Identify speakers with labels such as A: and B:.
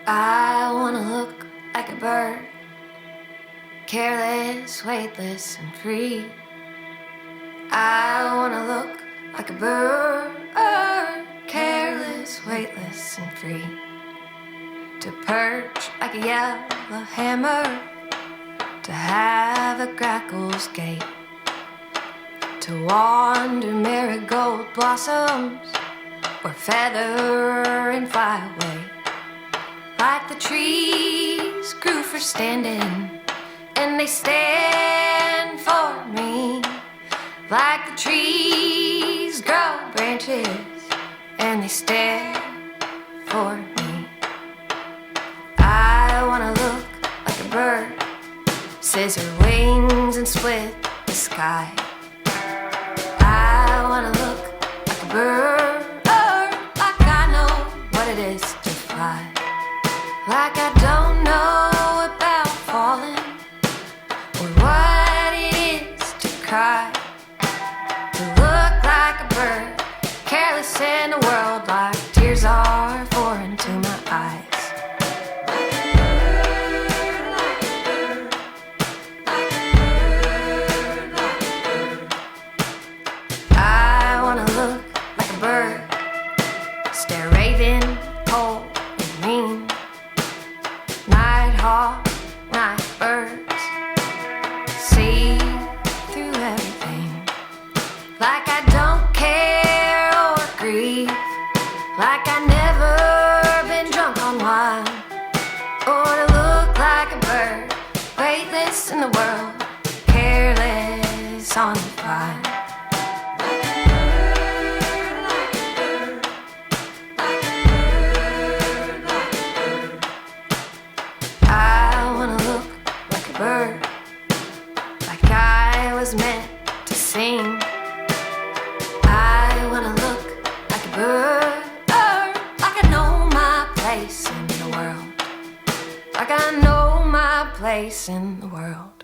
A: I wanna look like a bird, careless, weightless, and free. I wanna look like a bird, careless, weightless, and free. To perch like a yellow hammer, to have a grackle's gait, to wander marigold blossoms, or feather and fly away. Like the trees grew for standing, and they stand for me. Like the trees grow branches, and they stare for me. I wanna look like a bird, scissor wings and split the sky. I wanna look like a bird, like I know what it is to fly. Like I don't know about falling, or what it is to cry. To look like a bird, careless in a world like tears are foreign to my eyes. I wanna look like a bird, stare raving, cold and mean. Night hawk, night birds, see through everything. Like I don't care or grieve, like I never been drunk on wine. Or to look like a bird, weightless in the world, careless on the vine. Bird, like I was meant to sing. I wanna look like a bird, like I know my place in the world. Like I know my place in the world.